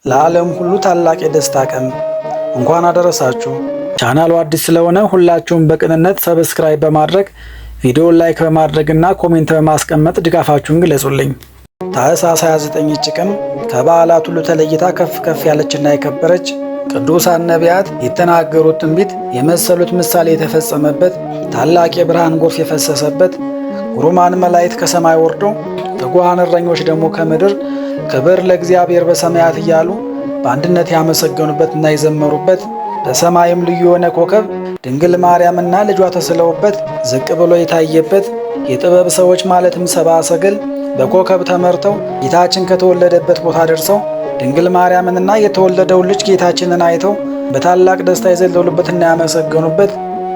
ለዓለም ሁሉ ታላቅ የደስታ ቀን እንኳን አደረሳችሁ። ቻናሉ አዲስ ስለሆነ ሁላችሁም በቅንነት ሰብስክራይብ በማድረግ ቪዲዮውን ላይክ በማድረግና ኮሜንት በማስቀመጥ ድጋፋችሁን ግለጹልኝ። ታኅሳስ 29 ቀን ከበዓላት ሁሉ ተለይታ ከፍ ያለችና የከበረች ቅዱሳን ነቢያት የተናገሩት ትንቢት የመሰሉት ምሳሌ የተፈጸመበት ታላቅ የብርሃን ጎርፍ የፈሰሰበት ጉሩማን መላእክት ከሰማይ ወርደው ትጉሃን እረኞች ደግሞ ከምድር ክብር ለእግዚአብሔር በሰማያት እያሉ በአንድነት ያመሰገኑበትና የዘመሩበት በሰማይም ልዩ የሆነ ኮከብ ድንግል ማርያምና ልጇ ተስለውበት ዝቅ ብሎ የታየበት የጥበብ ሰዎች ማለትም ሰብአ ሰገል በኮከብ ተመርተው ጌታችን ከተወለደበት ቦታ ደርሰው ድንግል ማርያምንና የተወለደውን ልጅ ጌታችንን አይተው በታላቅ ደስታ የዘለሉበትና ያመሰገኑበት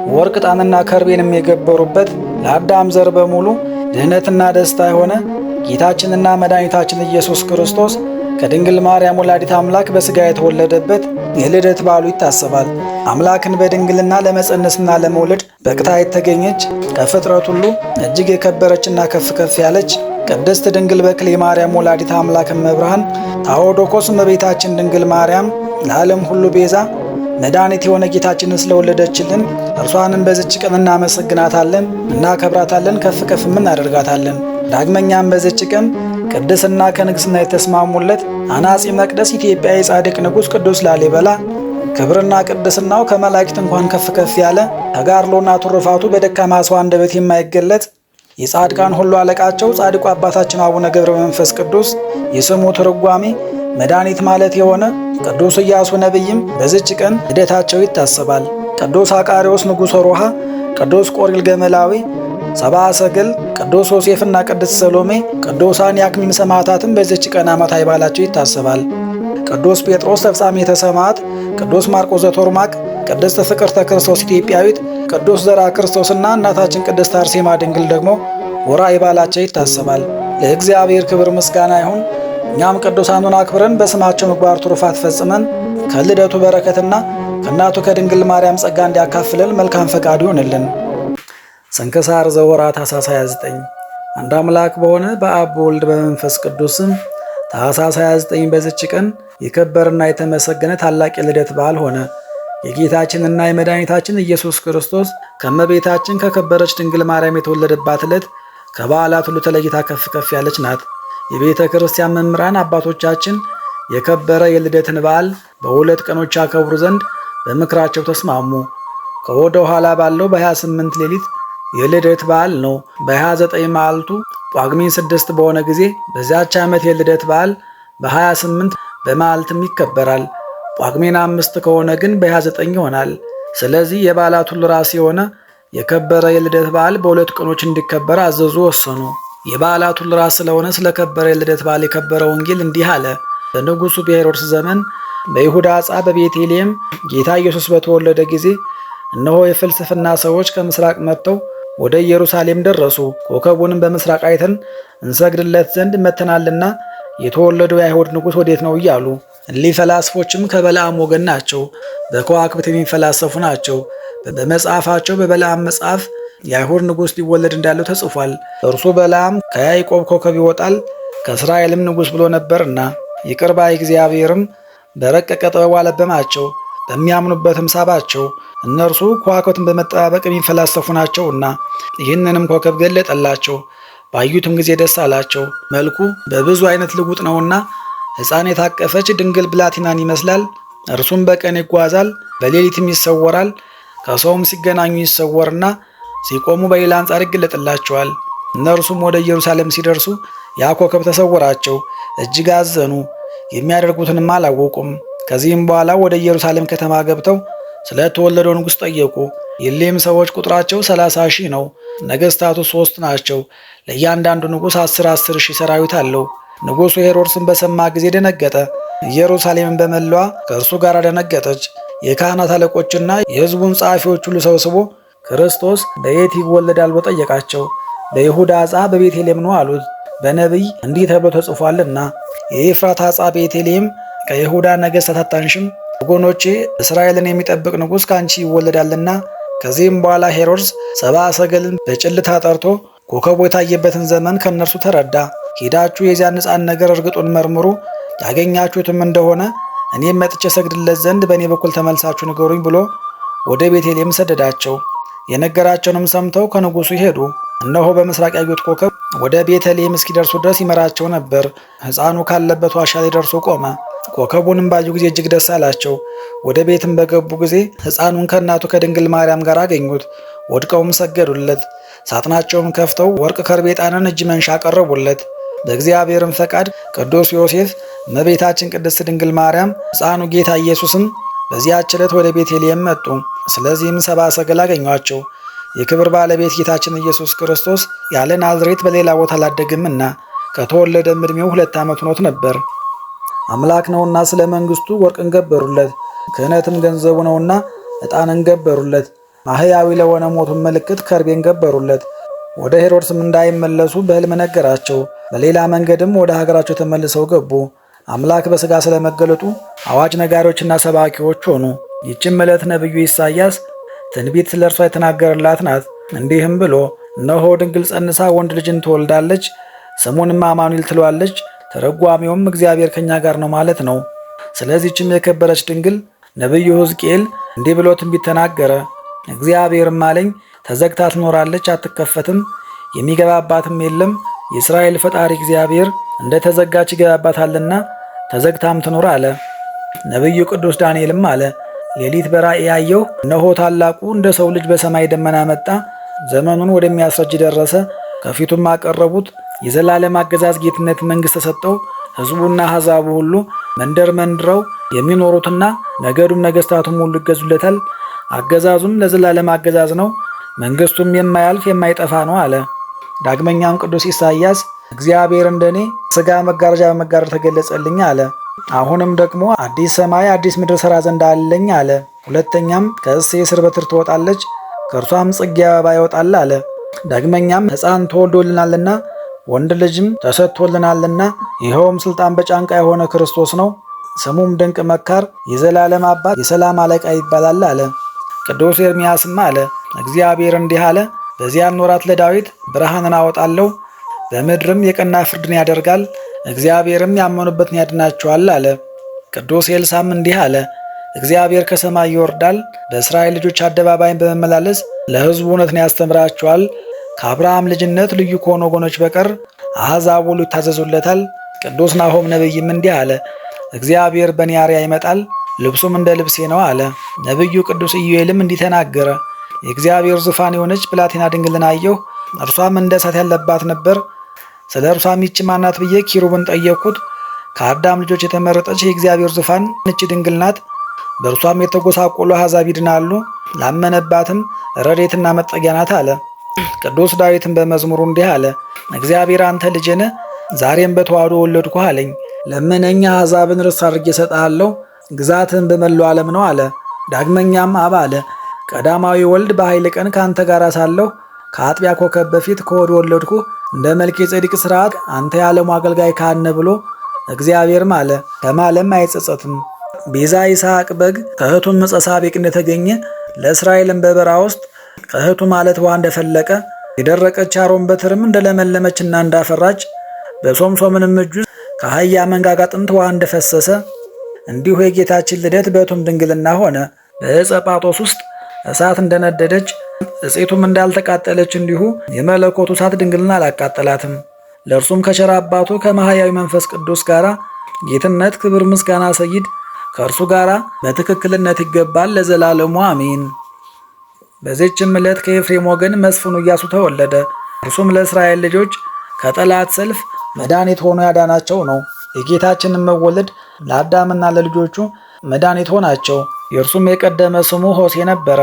ወርቅ ዕጣንና ከርቤንም የገበሩበት ለአዳም ዘር በሙሉ ድህነትና ደስታ የሆነ ጌታችንና መድኃኒታችን ኢየሱስ ክርስቶስ ከድንግል ማርያም ወላዲት አምላክ በሥጋ የተወለደበት የልደት በዓሉ ይታሰባል። አምላክን በድንግልና ለመጸነስና ለመውለድ በቅታ የተገኘች ከፍጥረት ሁሉ እጅግ የከበረችና ከፍ ያለች ቅድስት ድንግል በክሌ ማርያም ወላዲት አምላክን መብርሃን ታኦዶኮስ እመቤታችን ድንግል ማርያም ለዓለም ሁሉ ቤዛ መድኃኒት የሆነ ጌታችንን ስለወለደችልን እርሷንም በዚች ቀን እናመሰግናታለን፣ እናከብራታለን፣ ከፍም እናደርጋታለን። ዳግመኛም በዚች ቀን ቅድስና ከንግሥና የተስማሙለት አናጺ መቅደስ ኢትዮጵያዊ ጻድቅ ንጉሥ ቅዱስ ላሊበላ ክብርና ቅድስናው ከመላእክት እንኳን ከፍ ያለ ተጋድሎና ትሩፋቱ በደካማ ሰው አንደበት የማይገለጥ የጻድቃን ሁሉ አለቃቸው ጻድቁ አባታችን አቡነ ገብረ መንፈስ ቅዱስ የስሙ ትርጓሜ መድኃኒት ማለት የሆነ ቅዱስ ኢያሱ ነቢይም በዚች ቀን ልደታቸው ይታሰባል። ቅዱስ አቃሪዎስ ንጉሠ ሮሃ፣ ቅዱስ ቆሪል ገመላዊ፣ ሰብአ ሰገል፣ ቅዱስ ዮሴፍና ቅድስት ሰሎሜ፣ ቅዱሳን የአክሊል ሰማዕታትም በዚች ቀን ዓመታዊ በዓላቸው ይታሰባል። ቅዱስ ጴጥሮስ ተፍጻሜተ ሰማዕት፣ ቅዱስ ማርቆስ ዘቶርማቅ፣ ቅድስት ፍቅርተ ክርስቶስ ኢትዮጵያዊት፣ ቅዱስ ዘርዓ ክርስቶስና እናታችን ቅድስት አርሴማ ድንግል ደግሞ ወርኃዊ በዓላቸው ይታሰባል። ለእግዚአብሔር ክብር ምስጋና ይሁን። እኛም ቅዱሳኑን አክብረን በስማቸው ምግባር ትሩፋት ፈጽመን ከልደቱ በረከትና ከእናቱ ከድንግል ማርያም ጸጋ እንዲያካፍለን መልካም ፈቃዱ ይሆንልን። ስንክሳር ዘወርኃ ታኅሳስ 29 አንድ አምላክ በሆነ በአብ በወልድ በመንፈስ ቅዱስ ስም ታኅሳስ 29 በዚች ቀን የከበረና የተመሰገነ ታላቅ የልደት በዓል ሆነ። የጌታችንና የመድኃኒታችን ኢየሱስ ክርስቶስ ከእመቤታችን ከከበረች ድንግል ማርያም የተወለደባት ዕለት ከበዓላት ሁሉ ተለይታ ከፍ ያለች ናት። የቤተ ክርስቲያን መምህራን አባቶቻችን የከበረ የልደትን በዓል በሁለት ቀኖች ያከብሩ ዘንድ በምክራቸው ተስማሙ። ከወደ ኋላ ባለው በ28 ሌሊት የልደት በዓል ነው። በ29 መዓልቱ ጳጉሜን 6 በሆነ ጊዜ በዚያች ዓመት የልደት በዓል በ28 በመዓልትም ይከበራል። ጳጉሜን 5 ከሆነ ግን በ29 ይሆናል። ስለዚህ የበዓላት ሁሉ ራስ የሆነ የከበረ የልደት በዓል በሁለት ቀኖች እንዲከበር አዘዙ፣ ወሰኑ። የበዓላት ሁሉ ራስ ስለሆነ ስለከበረ የልደት በዓል የከበረ ወንጌል እንዲህ አለ። በንጉሡ በሄሮድስ ዘመን በይሁዳ ዕፃ በቤተልሔም ጌታ ኢየሱስ በተወለደ ጊዜ እነሆ የፍልስፍና ሰዎች ከምስራቅ መጥተው ወደ ኢየሩሳሌም ደረሱ። ኮከቡንም በምስራቅ አይተን እንሰግድለት ዘንድ መጥተናልና የተወለደው የአይሁድ ንጉሥ ወዴት ነው እያሉ። እሊህ ፈላስፎችም ከበለዓም ወገን ናቸው፣ በከዋክብት የሚፈላሰፉ ናቸው። በመጽሐፋቸው በበለዓም መጽሐፍ የአይሁድ ንጉሥ ሊወለድ እንዳለው ተጽፏል። እርሱ በለዓም ከያዕቆብ ኮከብ ይወጣል ከእስራኤልም ንጉሥ ብሎ ነበርና። ይቅር ባይ እግዚአብሔርም በረቀቀ ጥበቡ አለበማቸው፣ በሚያምኑበትም ሳባቸው። እነርሱ ከዋክብትን በመጠባበቅ የሚፈላሰፉ ናቸውና ይህንንም ኮከብ ገለጠላቸው። ባዩትም ጊዜ ደስ አላቸው። መልኩ በብዙ አይነት ልውጥ ነውና ሕፃን የታቀፈች ድንግል ብላቴናን ይመስላል። እርሱም በቀን ይጓዛል፣ በሌሊትም ይሰወራል። ከሰውም ሲገናኙ ይሰወርና ሲቆሙ በሌላ አንጻር ይገለጥላቸዋል። እነርሱም ወደ ኢየሩሳሌም ሲደርሱ ያ ኮከብ ተሰወራቸው፣ እጅግ አዘኑ፣ የሚያደርጉትንም አላወቁም። ከዚህም በኋላ ወደ ኢየሩሳሌም ከተማ ገብተው ስለተወለደው ንጉሥ ጠየቁ። የሌም ሰዎች ቁጥራቸው 30 ሺህ ነው። ነገሥታቱ 3 ናቸው። ለእያንዳንዱ ንጉሥ 10 ሺህ ሰራዊት አለው። ንጉሡ ሄሮድስን በሰማ ጊዜ ደነገጠ። ኢየሩሳሌምን በመላዋ ከእርሱ ጋር ደነገጠች። የካህናት አለቆችና የሕዝቡን ጸሐፊዎች ሁሉ ሰብስቦ ክርስቶስ በየት ይወለዳል ብሎ ጠየቃቸው። በይሁዳ ዕፃ በቤተልሔም ነው አሉት። በነቢይ እንዲህ ተብሎ ተጽፏልና የኤፍራታ ዕፃ ቤተልሔም ከይሁዳ ነገሥታት አታንሽም፣ ወገኖቼ እስራኤልን የሚጠብቅ ንጉሥ ከአንቺ ይወለዳልና። ከዚህም በኋላ ሄሮድስ ሰብአ ሰገልን በጭልታ ጠርቶ ኮከቡ የታየበትን ዘመን ከእነርሱ ተረዳ። ሄዳችሁ የዚያን ሕፃን ነገር እርግጡን መርምሩ፣ ያገኛችሁትም እንደሆነ እኔም መጥቼ ሰግድለት ዘንድ በእኔ በኩል ተመልሳችሁ ንገሩኝ ብሎ ወደ ቤተልሔም ሰደዳቸው። የነገራቸውንም ሰምተው ከንጉሡ ሄዱ። እነሆ በምስራቅ ያዩት ኮከብ ወደ ቤተልሔም እስኪደርሱ ድረስ ይመራቸው ነበር። ሕፃኑ ካለበት ዋሻ ላይ ደርሶ ቆመ። ኮከቡንም ባዩ ጊዜ እጅግ ደስ አላቸው። ወደ ቤትም በገቡ ጊዜ ሕፃኑን ከእናቱ ከድንግል ማርያም ጋር አገኙት። ወድቀውም ሰገዱለት። ሳጥናቸውም ከፍተው ወርቅ፣ ከርቤ፣ ዕጣንን፣ እጅ መንሻ አቀረቡለት። በእግዚአብሔርም ፈቃድ ቅዱስ ዮሴፍ፣ እመቤታችን ቅድስት ድንግል ማርያም፣ ሕፃኑ ጌታ ኢየሱስም በዚያች ዕለት ወደ ቤተልሔም መጡ። ስለዚህም ሰብአ ሰገል አገኟቸው። የክብር ባለቤት ጌታችን ኢየሱስ ክርስቶስ ያለ ናዝሬት በሌላ ቦታ አላደግምና ከተወለደም ዕድሜው 2 ዓመት ሆኖት ነበር። አምላክ ነውና ስለ መንግሥቱ ወርቅን ገበሩለት። ክህነትም ገንዘቡ ነውና ዕጣንን ገበሩለት። ማህያዊ ለሆነ ሞቱን ምልክት ከርቤን ገበሩለት። ወደ ሄሮድስም እንዳይመለሱ በሕልም ነገራቸው። በሌላ መንገድም ወደ ሀገራቸው ተመልሰው ገቡ። አምላክ በሥጋ ስለመገለጡ አዋጅ ነጋሪዎችና ሰባኪዎች ሆኑ። ይህችም ዕለት ነቢዩ ኢሳይያስ ትንቢት ስለ እርሷ የተናገረላት ናት። እንዲህም ብሎ እነሆ ድንግል ጸንሳ ወንድ ልጅን ትወልዳለች፣ ስሙንም አማኑኤል ትለዋለች። ተረጓሚውም እግዚአብሔር ከኛ ጋር ነው ማለት ነው። ስለዚህችም የከበረች ድንግል ነቢዩ ሕዝቅኤል እንዲህ ብሎ ትንቢት ተናገረ። እግዚአብሔርም አለኝ ተዘግታ ትኖራለች፣ አትከፈትም፣ የሚገባባትም የለም። የእስራኤል ፈጣሪ እግዚአብሔር እንደ ተዘጋች ይገባባታልና ተዘግታም ትኖር አለ። ነቢዩ ቅዱስ ዳንኤልም አለ ሌሊት በራእይ ያየሁ፣ እነሆ ታላቁ እንደ ሰው ልጅ በሰማይ ደመና መጣ፣ ዘመኑን ወደሚያስረጅ ደረሰ። ከፊቱም አቀረቡት። የዘላለም አገዛዝ ጌትነት መንግሥት ተሰጠው። ሕዝቡና አሕዛቡ ሁሉ መንደር መንድረው የሚኖሩትና ነገዱም ነገሥታቱም ሁሉ ይገዙለታል። አገዛዙም ለዘላለም አገዛዝ ነው፣ መንግሥቱም የማያልፍ የማይጠፋ ነው አለ። ዳግመኛም ቅዱስ ኢሳይያስ እግዚአብሔር እንደኔ ሥጋ መጋረጃ በመጋረድ ተገለጸልኝ አለ። አሁንም ደግሞ አዲስ ሰማይ አዲስ ምድር ሠራ ዘንድ አለኝ አለ። ሁለተኛም ከእሴይ ሥር በትር ትወጣለች፣ ከእርሷም ጽጌ አበባ ይወጣል አለ። ዳግመኛም ሕፃን ተወልዶልናልና ወንድ ልጅም ተሰጥቶልናልና ይኸውም ሥልጣን በጫንቃ የሆነ ክርስቶስ ነው። ስሙም ድንቅ መካር፣ የዘላለም አባት፣ የሰላም አለቃ ይባላል አለ። ቅዱስ ኤርምያስም አለ እግዚአብሔር እንዲህ አለ፣ በዚያን ወራት ለዳዊት ብርሃንን አወጣለሁ፣ በምድርም የቀና ፍርድን ያደርጋል፣ እግዚአብሔርም ያመኑበትን ያድናቸዋል አለ። ቅዱስ ኤልሳዕም እንዲህ አለ እግዚአብሔር ከሰማይ ይወርዳል፣ በእስራኤል ልጆች አደባባይን በመመላለስ ለሕዝቡ እውነትን ያስተምራቸዋል። ከአብርሃም ልጅነት ልዩ ከሆኑ ወገኖች በቀር አሕዛብ ሁሉ ይታዘዙለታል። ቅዱስ ናሆም ነቢይም እንዲህ አለ እግዚአብሔር በእኔ አርያ ይመጣል፣ ልብሱም እንደ ልብሴ ነው አለ። ነቢዩ ቅዱስ ኢዩኤልም እንዲህ ተናገረ የእግዚአብሔር ዙፋን የሆነች ብላቴና ድንግልን አየሁ፣ እርሷም እንደ እሳት ያለባት ነበር። ስለ እርሷም ይህች ማን ናት ብዬ ኪሩብን ጠየቅኩት። ከአዳም ልጆች የተመረጠች የእግዚአብሔር ዙፋን ይህች ድንግል ናት። በእርሷም የተጎሳቆሉ አሕዛብ ይድናሉ፣ ላመነባትም ረድኤትና መጠጊያ ናት አለ። ቅዱስ ዳዊትን በመዝሙሩ እንዲህ አለ እግዚአብሔር አንተ ልጄ ነህ፣ ዛሬም በተዋሕዶ ወለድኩህ አለኝ። ለምነኝ አሕዛብን ርስት አድርጌ እሰጥሃለሁ፣ ግዛትህን በመላው ዓለም ነው አለ። ዳግመኛም አብ አለ ቀዳማዊ ወልድ በኃይል ቀን ከአንተ ጋር ሳለሁ ከአጥቢያ ኮከብ በፊት ከሆድ ወለድኩህ፣ እንደ መልከ ጼዴቅ ሥርዓት አንተ የዓለሙ አገልጋይ ካህን ነህ ብሎ እግዚአብሔርም አለ ከማለም አይጸጸትም። ቤዛ ይስሐቅ በግ ከእህቱም ዕፀ ሳቤቅ እንደተገኘ ለእስራኤልም በበረሃ ውስጥ ከእህቱ ማለት ውሃ እንደፈለቀ የደረቀች አሮን በትርም እንደለመለመችና እንዳፈራች በሶምሶምንም እጁ ከአህያ መንጋጋ አጥንት ውሃ እንደፈሰሰ እንዲሁ የጌታችን ልደት በእቱም ድንግልና ሆነ። በዕፀ ጳጦስ ውስጥ እሳት እንደነደደች እፄቱም እንዳልተቃጠለች እንዲሁ የመለኮቱ እሳት ድንግልና አላቃጠላትም። ለእርሱም ከቸር አባቱ ከማህያዊ መንፈስ ቅዱስ ጋር ጌትነት፣ ክብር፣ ምስጋና ሰይድ ከእርሱ ጋር በትክክልነት ይገባል ለዘላለሙ አሜን። በዚህችም ዕለት ከኤፍሬም ወገን መስፍኑ ኢያሱ ተወለደ። እርሱም ለእስራኤል ልጆች ከጠላት ሰልፍ መድኃኒት ሆኖ ያዳናቸው ነው። የጌታችንን መወለድ ለአዳምና ለልጆቹ መድኃኒት ሆናቸው። የእርሱም የቀደመ ስሙ ሆሴ ነበረ።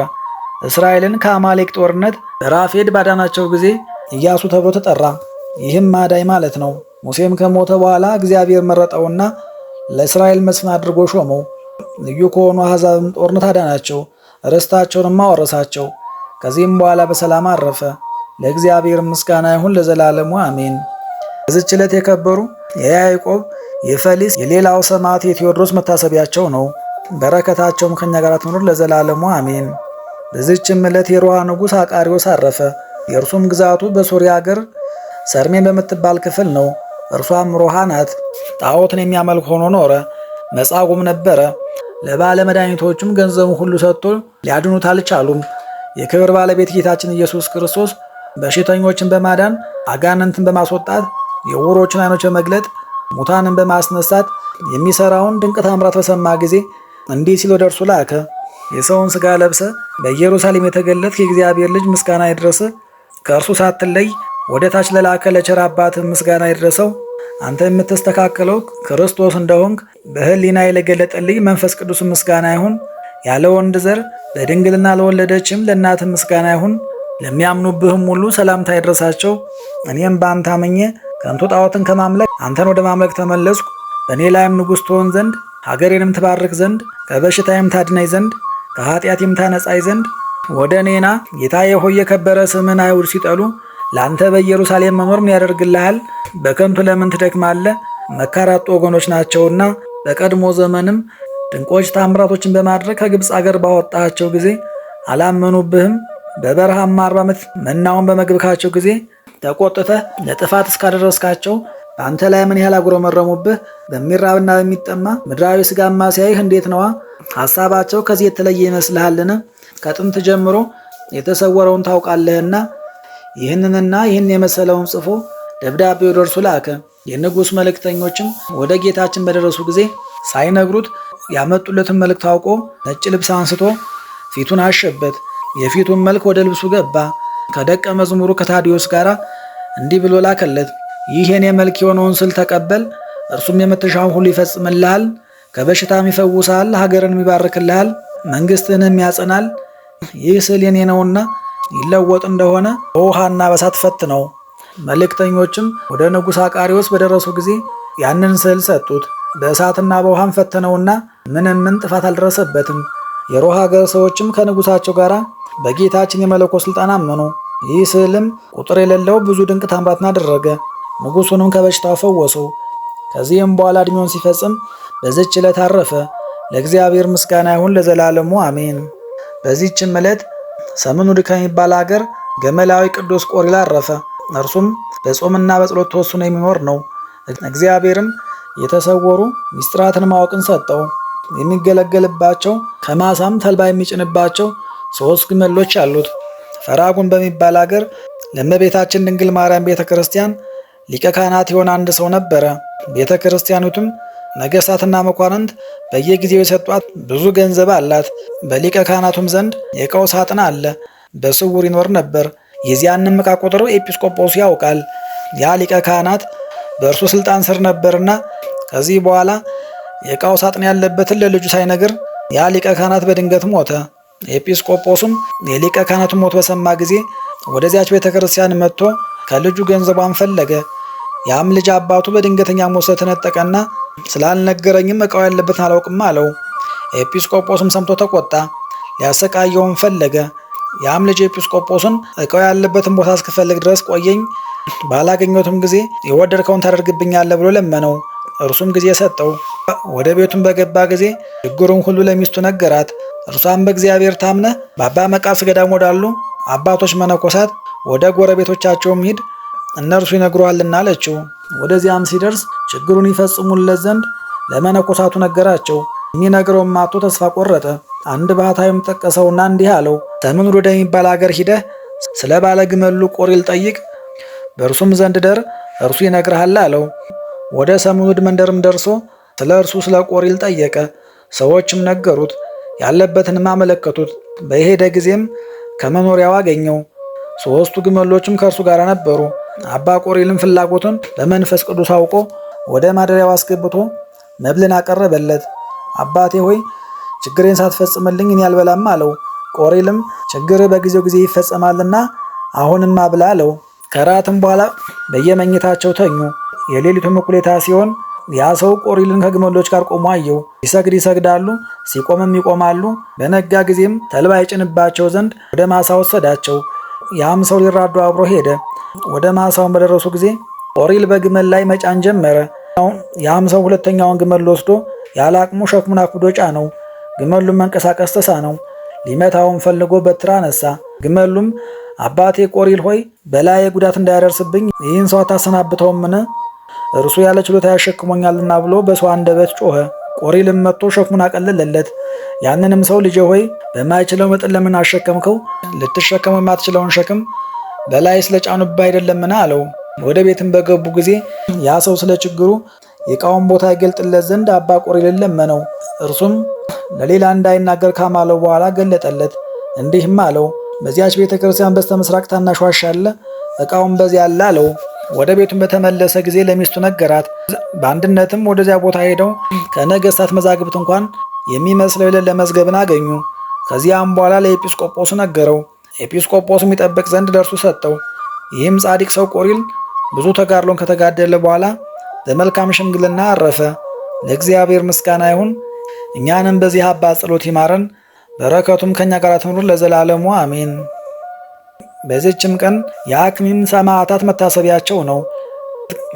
እስራኤልን ከአማሌቅ ጦርነት በራፌድ ባዳናቸው ጊዜ ኢያሱ ተብሎ ተጠራ። ይህም ማዳይ ማለት ነው። ሙሴም ከሞተ በኋላ እግዚአብሔር መረጠውና ለእስራኤል መስፍን አድርጎ ሾመው። ልዩ ከሆኑ አሕዛብም ጦርነት አዳናቸው፣ ርስታቸውንም አወረሳቸው። ከዚህም በኋላ በሰላም አረፈ። ለእግዚአብሔር ምስጋና ይሁን ለዘላለሙ አሜን። በዚህች ዕለት የከበሩ የያዕቆብ፣ የፈሊስ፣ የሌላው ሰማዕት የቴዎድሮስ መታሰቢያቸው ነው። በረከታቸውም ከኛ ጋር ትኑር ለዘላለሙ አሜን። በዚህችም ዕለት የሮሃ ንጉሥ አቃሪዎስ አረፈ። የእርሱም ግዛቱ በሶርያ አገር ሰርሜን በምትባል ክፍል ነው። እርሷም ሮሃ ናት። ጣዖትን የሚያመልክ ሆኖ ኖረ። መጻጉዕም ነበረ። ለባለ መድኃኒቶቹም ገንዘቡን ሁሉ ሰጥቶ ሊያድኑት አልቻሉም። የክብር ባለቤት ጌታችን ኢየሱስ ክርስቶስ በሽተኞችን በማዳን አጋንንትን በማስወጣት የዕውሮችን ዓይኖች በመግለጥ ሙታንን በማስነሳት የሚሰራውን ድንቅ ታምራት በሰማ ጊዜ እንዲህ ሲል ወደ እርሱ ላከ። የሰውን ሥጋ ለብሰ በኢየሩሳሌም የተገለጥክ የእግዚአብሔር ልጅ ምስጋና ይድረስ። ከእርሱ ሳትለይ ወደ ታች ለላከ ለቸር አባትህ ምስጋና ይድረሰው። አንተ የምትስተካከለው ክርስቶስ እንደሆንክ በሕሊና የገለጠልኝ መንፈስ ቅዱስ ምስጋና ይሁን። ያለ ወንድ ዘር በድንግልና ለወለደችም ለእናትህ ምስጋና ይሁን። ለሚያምኑብህም ሁሉ ሰላምታ ይድረሳቸው። እኔም በአንተ አምኜ ከንቱ ጣዖትን ከማምለክ አንተን ወደ ማምለክ ተመለስኩ። በእኔ ላይም ንጉሥ ትሆን ዘንድ ሀገሬንም ትባርክ ዘንድ ከበሽታዬም ታድነኝ ዘንድ ከኃጢአቴም ታነጻኝ ዘንድ ወደ እኔና ጌታዬ ሆይ የከበረ ስምህን አይሁድ ሲጠሉ ለአንተ በኢየሩሳሌም መኖር ምን ያደርግልሃል? በከንቱ ለምን ትደክማለህ? መካራጡ ወገኖች ናቸውና በቀድሞ ዘመንም ድንቆች ታምራቶችን በማድረግ ከግብፅ አገር ባወጣቸው ጊዜ አላመኑብህም። በበረሃም 40 ዓመት መናውን በመግብካቸው ጊዜ ተቆጥተህ ለጥፋት እስካደረስካቸው በአንተ ላይ ምን ያህል አጉረመረሙብህ? በሚራብና በሚጠማ ምድራዊ ሥጋማ ሲያይህ እንዴት ነዋ? ሐሳባቸው ከዚህ የተለየ ይመስልሃልን? ከጥንት ጀምሮ የተሰወረውን ታውቃለህና። ይህንንና ይህን የመሰለውን ጽፎ ደብዳቤ ወደ እርሱ ላከ። የንጉሥ መልእክተኞችም ወደ ጌታችን በደረሱ ጊዜ ሳይነግሩት ያመጡለትን መልእክት አውቆ ነጭ ልብስ አንስቶ ፊቱን አሸበት። የፊቱን መልክ ወደ ልብሱ ገባ። ከደቀ መዝሙሩ ከታዲዮስ ጋር እንዲህ ብሎ ላከለት። ይህ የኔ መልክ የሆነውን ስል ተቀበል። እርሱም የምትሻውን ሁሉ ይፈጽምልሃል፣ ከበሽታም ይፈውሳል፣ ሀገርን ይባርክልሃል፣ መንግሥትህንም ያጸናል። ይህ ስል የኔ ነውና ይለወጥ እንደሆነ በውሃና በእሳት ፈትነው። መልእክተኞችም ወደ ንጉሥ አቃሪዎስ በደረሱ ጊዜ ያንን ስዕል ሰጡት። በእሳትና በውሃም ፈተነውና ምን ጥፋት አልደረሰበትም። የሮሃ ሀገር ሰዎችም ከንጉሳቸው ጋር በጌታችን የመለኮት ሥልጣን አመኑ። ይህ ስዕልም ቁጥር የሌለው ብዙ ድንቅ ታምራትን አደረገ። ንጉሡንም ከበሽታው ፈወሰው። ከዚህም በኋላ ዕድሜውን ሲፈጽም በዚች ዕለት አረፈ። ለእግዚአብሔር ምስጋና ይሁን ለዘላለሙ አሜን። በዚህችም ዕለት ሰምኑድ ከሚባል አገር ገመላዊ ቅዱስ ቆሪል አረፈ። እርሱም በጾምና በጸሎት ተወስኖ የሚኖር ነው። እግዚአብሔርም የተሰወሩ ሚስጥራትን ማወቅን ሰጠው። የሚገለገልባቸው ከማሳም ተልባ የሚጭንባቸው 3 ግመሎች አሉት። ፈራጉን በሚባል አገር ለእመቤታችን ድንግል ማርያም ቤተ ክርስቲያን ሊቀ ካህናት የሆነ አንድ ሰው ነበረ። ቤተ ክርስቲያኒቱም ነገሥታትና መኳንንት በየጊዜው የሰጧት ብዙ ገንዘብ አላት። በሊቀ ካህናቱም ዘንድ የዕቃው ሳጥን አለ። በስውር ይኖር ነበር። የዚያንም ዕቃ ቁጥር ኤጲስቆጶሱ ያውቃል። ያ ሊቀ ካህናት በእርሱ ሥልጣን ስር ነበርና ከዚህ በኋላ የዕቃው ሳጥን ያለበትን ለልጁ ሳይነግር ያ ሊቀ ካህናት በድንገት ሞተ። ኤጲስቆጶሱም የሊቀ ካህናቱን ሞት በሰማ ጊዜ ወደዚያች ቤተ ክርስቲያን መጥቶ ከልጁ ገንዘቧን ፈለገ። ያም ልጅ አባቱ በድንገተኛ ሞት ስለተነጠቀና ስላልነገረኝም ዕቃው ያለበትን አላውቅም አለው። ኤጲስቆጶስም ሰምቶ ተቆጣ፣ ሊያሰቃየውም ፈለገ። ያም ልጅ ኤጲስቆጶስን ዕቃው ያለበትን ቦታ እስክፈልግ ድረስ ቆየኝ፣ ባላገኘሁትም ጊዜ የወደድከውን ታደርግብኛለህ ብሎ ለመነው። እርሱም ጊዜ ሰጠው። ወደ ቤቱም በገባ ጊዜ ችግሩን ሁሉ ለሚስቱ ነገራት። እርሷም በእግዚአብሔር ታምነህ በአባ መቃርስ ገዳም ወዳሉ አባቶች መነኮሳት ወደ ጎረቤቶቻቸውም ሂድ፣ እነርሱ ይነግሩሃልና አለችው። ወደዚያም ሲደርስ ችግሩን ይፈጽሙለት ዘንድ ለመነኮሳቱ ነገራቸው። የሚነግረውም አጥቶ ተስፋ ቆረጠ። አንድ ባህታዊም ጠቀሰውና እንዲህ አለው፣ ሰምኑድ ወደሚባል አገር ሂደህ ስለ ባለ ግመሉ ቆሪል ጠይቅ፣ በእርሱም ዘንድ ደር፣ እርሱ ይነግርሃል አለው። ወደ ሰምኑድ መንደርም ደርሶ ስለ እርሱ ስለ ቆሪል ጠየቀ። ሰዎችም ነገሩት፣ ያለበትንም አመለከቱት። በሄደ ጊዜም ከመኖሪያው አገኘው። 3 ግመሎችም ከእርሱ ጋር ነበሩ። አባ ቆሪልም ፍላጎቱን በመንፈስ ቅዱስ አውቆ ወደ ማደሪያው አስገብቶ መብልን አቀረበለት። አባቴ ሆይ ችግሬን ሳትፈጽምልኝ እኔ አልበላም አለው። ቆሪልም ችግር በጊዜው ጊዜ ይፈጸማልና አሁንም አብላ አለው። ከራትም በኋላ በየመኝታቸው ተኙ። የሌሊቱም እኩሌታ ሲሆን ያ ሰው ቆሪልን ከግመሎች ጋር ቆሞ አየው። ሲሰግድ ይሰግዳሉ፣ ሲቆምም ይቆማሉ። በነጋ ጊዜም ተልባ ይጭንባቸው ዘንድ ወደ ማሳ ወሰዳቸው። ያም ሰው ሊራዱ አብሮ ሄደ። ወደ ማሳውን በደረሱ ጊዜ ቆሪል በግመል ላይ መጫን ጀመረ። ያም ሰው ሁለተኛውን ግመል ወስዶ ያለ አቅሙ ሸክሙን አክብዶ ጫነው። ግመሉም መንቀሳቀስ ተሳነው። ሊመታውን ፈልጎ በትር አነሳ። ግመሉም አባቴ ቆሪል ሆይ በላዬ ጉዳት እንዳያደርስብኝ ይህን ሰው አታሰናብተውምን? እርሱ ያለ ችሎታ ያሸክሞኛልና ብሎ በሰው አንደበት ጮኸ። ቆሪልም መጥቶ ሸክሙን አቀለለለት። ያንንም ሰው ልጄ ሆይ በማይችለው መጠን ለምን አሸከምከው? ልትሸከመው የማትችለውን ሸክም በላይ ስለጫኑብህ አይደለምን? አለው። ወደ ቤትም በገቡ ጊዜ ያ ሰው ስለ ችግሩ የዕቃውን ቦታ ይገልጥለት ዘንድ አባ ቆሪልን ለመነው። እርሱም ለሌላ እንዳይናገር ካማለው በኋላ ገለጠለት። እንዲህም አለው፣ በዚያች ቤተ ክርስቲያን በስተ ምስራቅ ታናሽ ዋሻ አለ፣ ዕቃውን በዚያ አለ አለው። ወደ ቤቱም በተመለሰ ጊዜ ለሚስቱ ነገራት። በአንድነትም ወደዚያ ቦታ ሄደው ከነገሥታት መዛግብት እንኳን የሚመስለው የሌለ መዝገብን አገኙ። ከዚያም በኋላ ለኤጲስቆጶሱ ነገረው። ኤጲስቆጶስም ይጠብቅ ዘንድ ለእርሱ ሰጠው። ይህም ጻድቅ ሰው ቆሪል ብዙ ተጋድሎን ከተጋደለ በኋላ በመልካም ሽምግልና አረፈ። ለእግዚአብሔር ምስጋና ይሁን። እኛንም በዚህ አባት ጸሎት ይማረን፣ በረከቱም ከእኛ ጋር ትኑር ለዘላለሙ አሜን። በዚህችም ቀን የአክሚም ሰማዕታት መታሰቢያቸው ነው።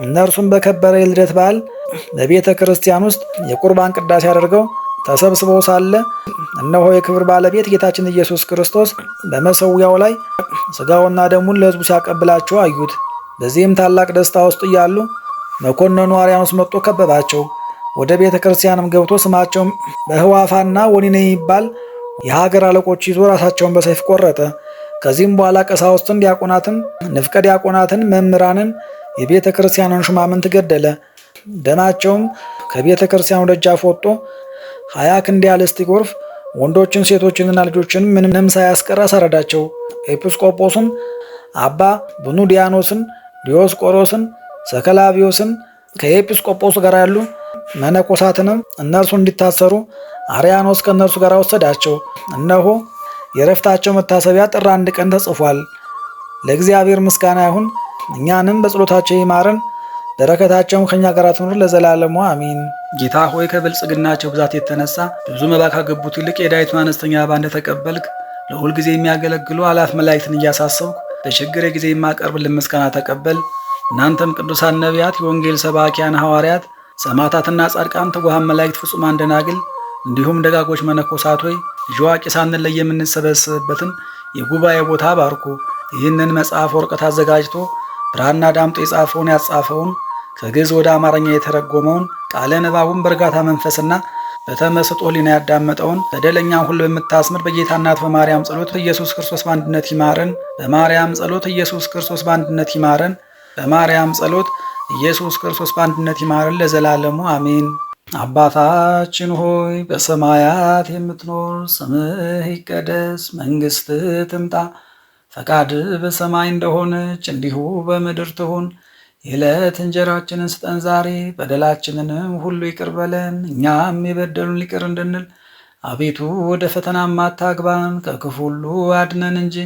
እነርሱም በከበረ የልደት በዓል በቤተ ክርስቲያን ውስጥ የቁርባን ቅዳሴ አድርገው ተሰብስበው ሳለ እነሆ የክብር ባለቤት ጌታችን ኢየሱስ ክርስቶስ በመሠዊያው ላይ ሥጋውና ደሙን ለሕዝቡ ሲያቀብላቸው አዩት። በዚህም ታላቅ ደስታ ውስጥ እያሉ መኮንኑ አርያኖስ መጥቶ ከበባቸው። ወደ ቤተ ክርስቲያንም ገብቶ ስማቸውም በህዋፋና ወኒኔ የሚባል የሀገር አለቆች ይዞ ራሳቸውን በሰይፍ ቆረጠ። ከዚህም በኋላ ቀሳውስትን፣ ዲያቆናትን፣ ንፍቀ ዲያቆናትን፣ መምህራንን፣ የቤተ ክርስቲያኑን ሹማምንት ገደለ። ደማቸውም ከቤተ ክርስቲያኑ ደጃፍ ወጥቶ 20 ክንድ ያህል እስኪጎርፍ ወንዶችን ሴቶችንና ልጆችን ምንም ሳያስቀር አሳረዳቸው። ኤጲስቆጶስም አባ ቡኑዲያኖስን፣ ዲዮስቆሮስን፣ ሰከላቢዮስን ከኤጲስቆጶሱ ጋር ያሉ መነኮሳትንም እነርሱ እንዲታሰሩ አርያኖስ ከእነርሱ ጋር ወሰዳቸው። እነሆ የረፍታቸው መታሰቢያ ጥር 1 ቀን ተጽፏል። ለእግዚአብሔር ምስጋና ይሁን። እኛንም በጸሎታቸው ይማረን፣ በረከታቸውም ከኛ ጋር ትኑር ለዘላለሙ አሚን። ጌታ ሆይ ከብልጽግናቸው ብዛት የተነሳ ብዙ መባ ካገቡት ይልቅ የዳይቱን አነስተኛ መባ እንደተቀበልክ ለሁል ጊዜ የሚያገለግሉ አላፍ መላእክትን እያሳሰብኩ በችግሬ ጊዜ የማቀርብልን ምስጋና ተቀበል። እናንተም ቅዱሳን ነቢያት፣ የወንጌል ሰባኪያን ሐዋርያት፣ ሰማዕታትና ጻድቃን፣ ትጉሃን መላእክት፣ ፍጹማን ደናግል እንዲሁም ደጋጎች መነኮሳት ሆይ ልጅ አዋቂ ሳንለይ የምንሰበስብበትን የጉባኤ ቦታ ባርኩ። ይህንን መጽሐፍ ወረቀት አዘጋጅቶ ብራና ዳምጦ የጻፈውን ያጻፈውን ከግዕዝ ወደ አማርኛ የተረጎመውን ቃለ ንባቡን በእርጋታ መንፈስና በተመስጦ ሕሊና ያዳመጠውን በደለኛን ሁሉ በምታስምር በጌታ እናት በማርያም ጸሎት ኢየሱስ ክርስቶስ በአንድነት ይማረን። በማርያም ጸሎት ኢየሱስ ክርስቶስ በአንድነት ይማረን። በማርያም ጸሎት ኢየሱስ ክርስቶስ በአንድነት ይማረን ለዘላለሙ አሜን። አባታችን ሆይ በሰማያት የምትኖር፣ ስምህ ይቀደስ፣ መንግሥትህ ትምጣ፣ ፈቃድህ በሰማይ እንደሆነች እንዲሁ በምድር ትሁን። የዕለት እንጀራችንን ስጠን ዛሬ፣ በደላችንንም ሁሉ ይቅር በለን እኛም የበደሉን ይቅር እንድንል። አቤቱ ወደ ፈተናም አታግባን፣ ከክፉ ሁሉ አድነን እንጂ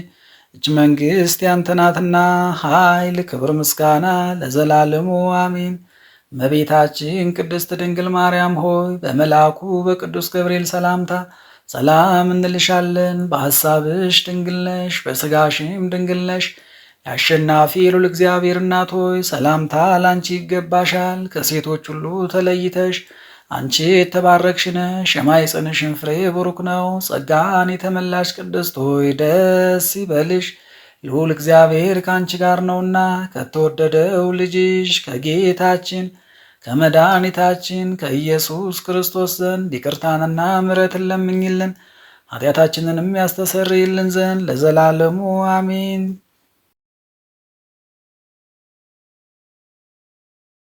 እች መንግሥት ያንተ ናትና፣ ኃይል፣ ክብር፣ ምስጋና ለዘላለሙ አሜን። እመቤታችን ቅድስት ድንግል ማርያም ሆይ በመልአኩ በቅዱስ ገብርኤል ሰላምታ ሰላም እንልሻለን። በሐሳብሽ ድንግል ነሽ፣ በሥጋሽም ድንግል ነሽ። የአሸናፊ ልዑል እግዚአብሔር እናት ሆይ ሰላምታ ላንቺ ይገባሻል። ከሴቶች ሁሉ ተለይተሽ አንቺ የተባረክሽ ነሽ፣ የማኅፀንሽም ፍሬ ቡሩክ ነው። ጸጋን የተመላሽ ቅድስት ሆይ ደስ ይበልሽ፣ ልዑል እግዚአብሔር ከአንቺ ጋር ነውና ከተወደደው ልጅሽ ከጌታችን ከመድኃኒታችን ከኢየሱስ ክርስቶስ ዘንድ ይቅርታንና ምሕረትን ለምኝልን ኃጢአታችንንም ያስተሰርይልን ዘንድ ለዘላለሙ አሜን።